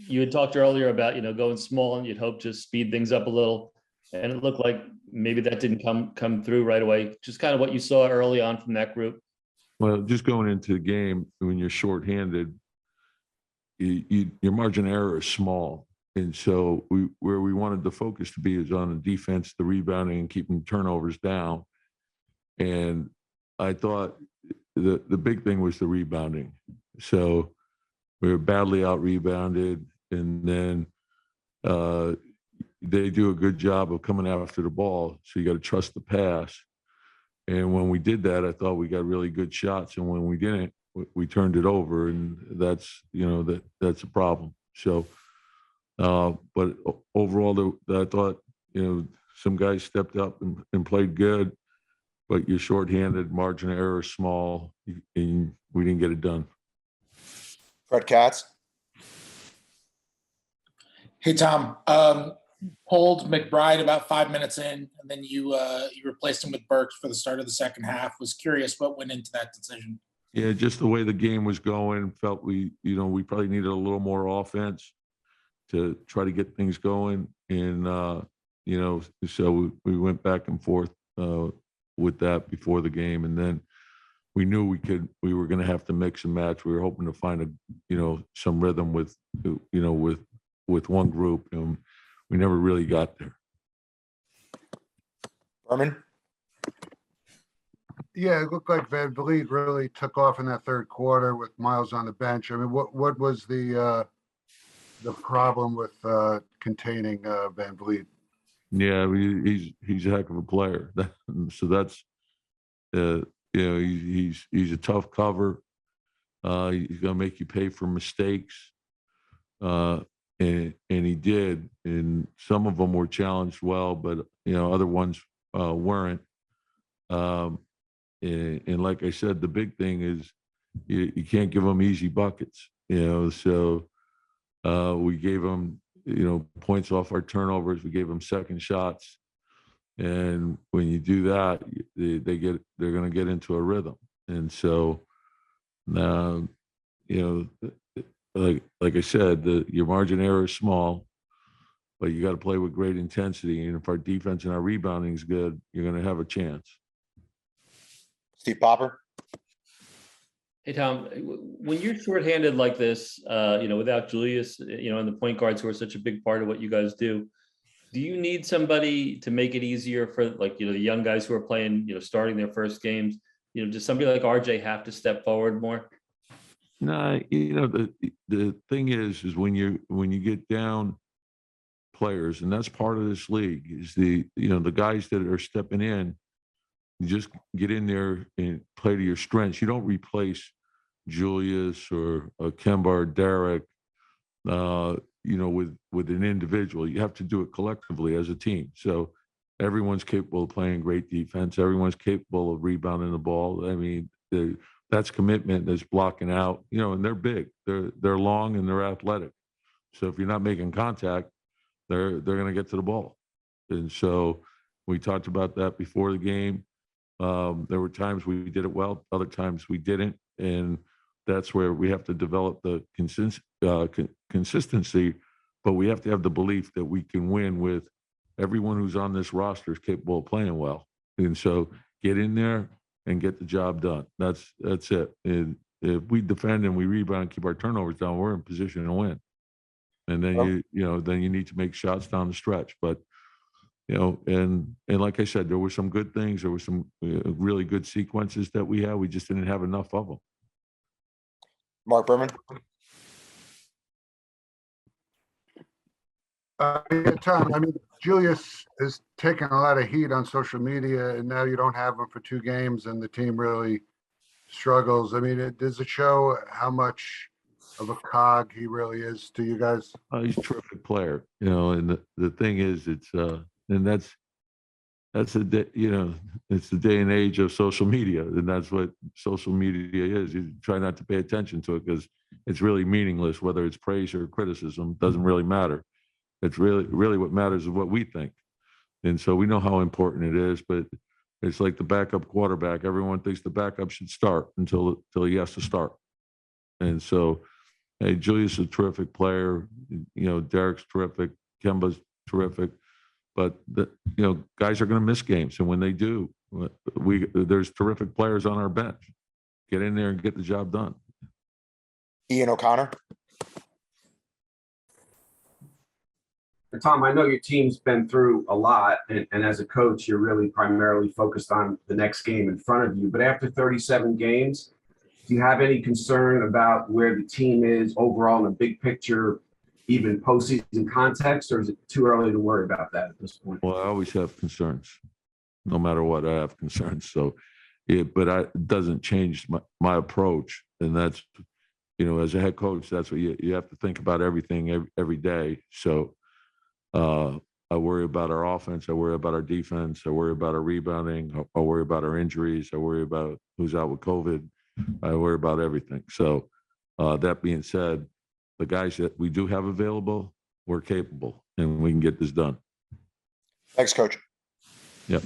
you had talked earlier about, going small and you'd hope to speed things up a little. And it looked like maybe that didn't come through right away. Just kind of what you saw early on from that group. Well, just going into the game, when you're shorthanded, your margin of error is small. And so where we wanted the focus to be is on the defense, the rebounding, and keeping turnovers down. And I thought the big thing was the rebounding. So we were badly out-rebounded, and then they do a good job of coming after the ball, so you got to trust the pass. And when we did that, I thought we got really good shots, and when we didn't, we turned it over, and that's a problem. So, but overall, I thought some guys stepped up and played good, but you're shorthanded, margin of error is small, and we didn't get it done. Fred Katz. Hey, Tom. Pulled McBride about 5 minutes in, and then you replaced him with Burks for the start of the second half. Was curious what went into that decision. Yeah, just the way the game was going, felt we probably needed a little more offense to try to get things going. And, so we went back and forth with that before the game. And then we knew we were going to have to mix and match. We were hoping to find some rhythm with one group, and we never really got there. Berman? Yeah, it looked like VanVleet really took off in that third quarter with Miles on the bench. I mean, what was the problem with containing VanVleet? Yeah, he's a heck of a player. So that's he's a tough cover. He's gonna make you pay for mistakes, and he did. And some of them were challenged well, but other ones weren't. And like I said, the big thing is you can't give them easy buckets, so we gave them, points off our turnovers. We gave them second shots. And when you do that, they're going to get into a rhythm. And so now, like I said, your margin of error is small, but you got to play with great intensity. And if our defense and our rebounding is good, you're going to have a chance. Steve Popper. Hey, Tom, when you're shorthanded like this, without Julius, and the point guards who are such a big part of what you guys do you need somebody to make it easier for the young guys who are playing, starting their first games? Does somebody like RJ have to step forward more? No, the thing is when you get down players, and that's part of this league, is the guys that are stepping in, you just get in there and play to your strengths. You don't replace Julius or Kemba or Derek, with an individual. You have to do it collectively as a team. So everyone's capable of playing great defense. Everyone's capable of rebounding the ball. I mean, that's commitment. That's blocking out. And they're big. They're long and they're athletic. So if you're not making contact, they're going to get to the ball. And so we talked about that before the game. There were times we did it well, other times we didn't, and that's where we have to develop the consistency. But we have to have the belief that we can win with everyone who's on this roster is capable of playing well. And so get in there and get the job done. That's it. And if we defend and we rebound and keep our turnovers down, we're in position to win. And then then you need to make shots down the stretch. But and like I said, there were some good things. There were some really good sequences that we had. We just didn't have enough of them. Mark Berman. Tom, I mean, Julius is taking a lot of heat on social media, and now you don't have him for 2 games, and the team really struggles. I mean, does it show how much of a cog he really is to you guys? He's a terrific player, and the thing is, it's and that's it's the day and age of social media, and that's what social media is. You try not to pay attention to it because it's really meaningless. Whether it's praise or criticism, doesn't really matter. It's really what matters is what we think, and so we know how important it is. But it's like the backup quarterback. Everyone thinks the backup should start until he has to start, and so Hey, Julius is a terrific player. Derek's terrific. Kemba's terrific. But guys are going to miss games, and when they do, there's terrific players on our bench. Get in there and get the job done. Ian O'Connor. Tom, I know your team's been through a lot, and as a coach, you're really primarily focused on the next game in front of you. But after 37 games, do you have any concern about where the team is overall in the big picture, even postseason context, or is it too early to worry about that at this point? Well, I always have concerns. No matter what, I have concerns. So, it doesn't change my approach. And that's, as a head coach, that's what you have to think about everything every day. So, I worry about our offense. I worry about our defense. I worry about our rebounding. I worry about our injuries. I worry about who's out with COVID. I worry about everything. So, that being said, the guys that we do have available, we're capable, and we can get this done. Thanks, Coach. Yep.